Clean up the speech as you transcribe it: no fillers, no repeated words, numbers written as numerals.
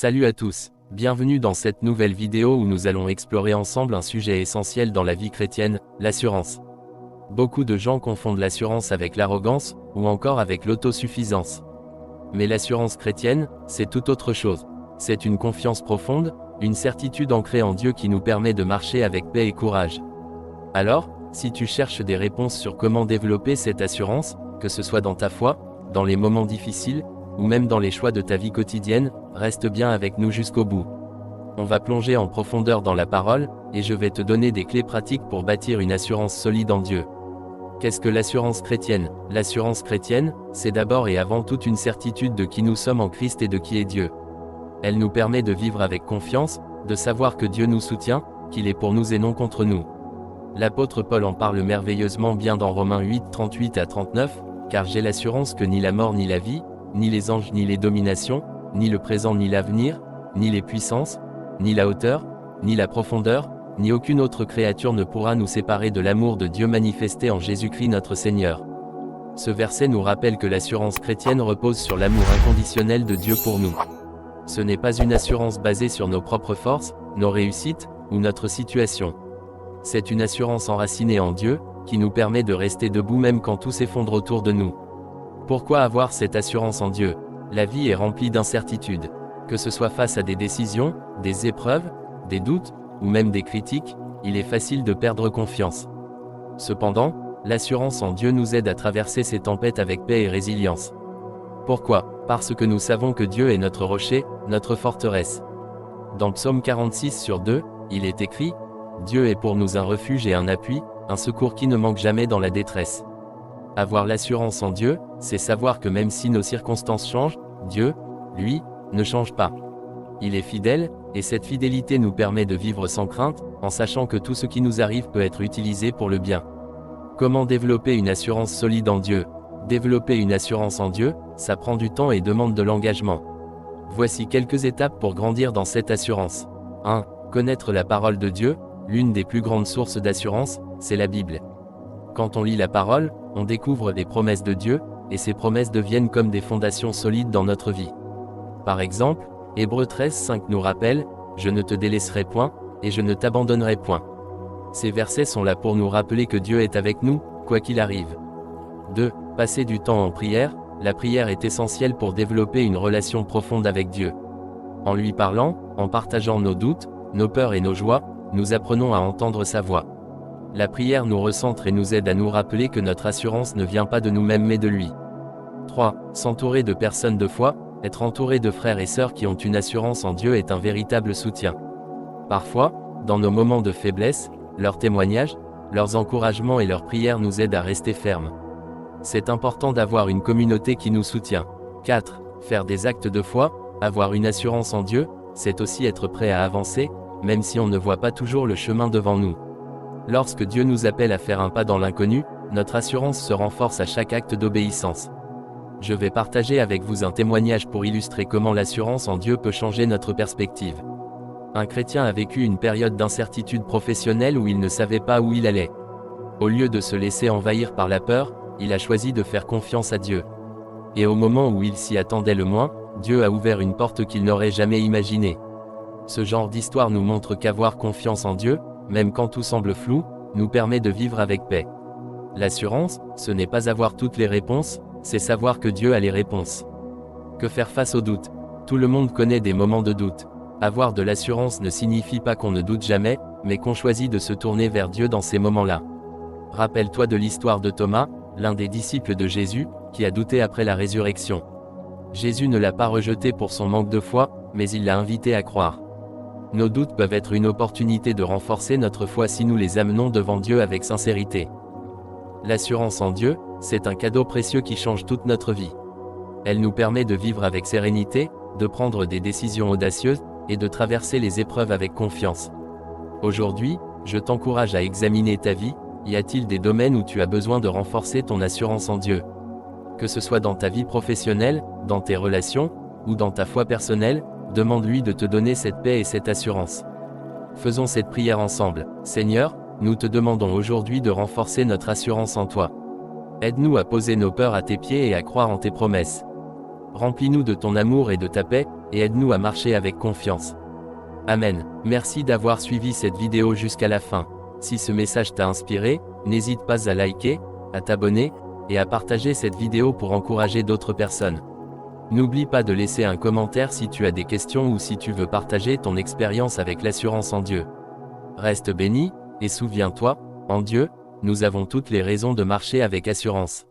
Salut à tous, bienvenue dans cette nouvelle vidéo où nous allons explorer ensemble un sujet essentiel dans la vie chrétienne, l'assurance. Beaucoup de gens confondent l'assurance avec l'arrogance, ou encore avec l'autosuffisance. Mais l'assurance chrétienne, c'est tout autre chose. C'est une confiance profonde, une certitude ancrée en Dieu qui nous permet de marcher avec paix et courage. Alors, si tu cherches des réponses sur comment développer cette assurance, que ce soit dans ta foi, dans les moments difficiles, ou même dans les choix de ta vie quotidienne, reste bien avec nous jusqu'au bout. On va plonger en profondeur dans la parole, et je vais te donner des clés pratiques pour bâtir une assurance solide en Dieu. Qu'est-ce que l'assurance chrétienne? L'assurance chrétienne, c'est d'abord et avant tout une certitude de qui nous sommes en Christ et de qui est Dieu. Elle nous permet de vivre avec confiance, de savoir que Dieu nous soutient, qu'il est pour nous et non contre nous. L'apôtre Paul en parle merveilleusement bien dans Romains 8, 38 à 39, car j'ai l'assurance que ni la mort ni la vie, ni les anges ni les dominations, ni le présent ni l'avenir, ni les puissances, ni la hauteur, ni la profondeur, ni aucune autre créature ne pourra nous séparer de l'amour de Dieu manifesté en Jésus-Christ notre Seigneur. Ce verset nous rappelle que l'assurance chrétienne repose sur l'amour inconditionnel de Dieu pour nous. Ce n'est pas une assurance basée sur nos propres forces, nos réussites, ou notre situation. C'est une assurance enracinée en Dieu, qui nous permet de rester debout même quand tout s'effondre autour de nous. Pourquoi avoir cette assurance en Dieu? La vie est remplie d'incertitudes. Que ce soit face à des décisions, des épreuves, des doutes, ou même des critiques, il est facile de perdre confiance. Cependant, l'assurance en Dieu nous aide à traverser ces tempêtes avec paix et résilience. Pourquoi? Parce que nous savons que Dieu est notre rocher, notre forteresse. Dans Psaume 46/2, il est écrit « Dieu est pour nous un refuge et un appui, un secours qui ne manque jamais dans la détresse ». Avoir l'assurance en Dieu, c'est savoir que même si nos circonstances changent, Dieu, lui, ne change pas. Il est fidèle, et cette fidélité nous permet de vivre sans crainte, en sachant que tout ce qui nous arrive peut être utilisé pour le bien. Comment développer une assurance solide en Dieu? Développer une assurance en Dieu, ça prend du temps et demande de l'engagement. Voici quelques étapes pour grandir dans cette assurance. 1. Connaître la parole de Dieu. L'une des plus grandes sources d'assurance, c'est la Bible. Quand on lit la parole, on découvre les promesses de Dieu, et ces promesses deviennent comme des fondations solides dans notre vie. Par exemple, Hébreux 13:5 nous rappelle « Je ne te délaisserai point, et je ne t'abandonnerai point ». Ces versets sont là pour nous rappeler que Dieu est avec nous, quoi qu'il arrive. 2. Passer du temps en prière. La prière est essentielle pour développer une relation profonde avec Dieu. En lui parlant, en partageant nos doutes, nos peurs et nos joies, nous apprenons à entendre sa voix. La prière nous recentre et nous aide à nous rappeler que notre assurance ne vient pas de nous-mêmes mais de lui. 3. S'entourer de personnes de foi. Être entouré de frères et sœurs qui ont une assurance en Dieu est un véritable soutien. Parfois, dans nos moments de faiblesse, leurs témoignages, leurs encouragements et leurs prières nous aident à rester fermes. C'est important d'avoir une communauté qui nous soutient. 4. Faire des actes de foi. Avoir une assurance en Dieu, c'est aussi être prêt à avancer, même si on ne voit pas toujours le chemin devant nous. Lorsque Dieu nous appelle à faire un pas dans l'inconnu, notre assurance se renforce à chaque acte d'obéissance. Je vais partager avec vous un témoignage pour illustrer comment l'assurance en Dieu peut changer notre perspective. Un chrétien a vécu une période d'incertitude professionnelle où il ne savait pas où il allait. Au lieu de se laisser envahir par la peur, il a choisi de faire confiance à Dieu. Et au moment où il s'y attendait le moins, Dieu a ouvert une porte qu'il n'aurait jamais imaginée. Ce genre d'histoire nous montre qu'avoir confiance en Dieu, même quand tout semble flou, nous permet de vivre avec paix. L'assurance, ce n'est pas avoir toutes les réponses, c'est savoir que Dieu a les réponses. Que faire face aux doutes? Tout le monde connaît des moments de doute. Avoir de l'assurance ne signifie pas qu'on ne doute jamais, mais qu'on choisit de se tourner vers Dieu dans ces moments-là. Rappelle-toi de l'histoire de Thomas, l'un des disciples de Jésus, qui a douté après la résurrection. Jésus ne l'a pas rejeté pour son manque de foi, mais il l'a invité à croire. Nos doutes peuvent être une opportunité de renforcer notre foi si nous les amenons devant Dieu avec sincérité. L'assurance en Dieu, c'est un cadeau précieux qui change toute notre vie. Elle nous permet de vivre avec sérénité, de prendre des décisions audacieuses, et de traverser les épreuves avec confiance. Aujourd'hui, je t'encourage à examiner ta vie. Y a-t-il des domaines où tu as besoin de renforcer ton assurance en Dieu? Que ce soit dans ta vie professionnelle, dans tes relations, ou dans ta foi personnelle, demande-lui de te donner cette paix et cette assurance. Faisons cette prière ensemble. Seigneur, nous te demandons aujourd'hui de renforcer notre assurance en toi. Aide-nous à poser nos peurs à tes pieds et à croire en tes promesses. Remplis-nous de ton amour et de ta paix, et aide-nous à marcher avec confiance. Amen. Merci d'avoir suivi cette vidéo jusqu'à la fin. Si ce message t'a inspiré, n'hésite pas à liker, à t'abonner, et à partager cette vidéo pour encourager d'autres personnes. N'oublie pas de laisser un commentaire si tu as des questions ou si tu veux partager ton expérience avec l'assurance en Dieu. Reste béni, et souviens-toi, en Dieu, nous avons toutes les raisons de marcher avec assurance.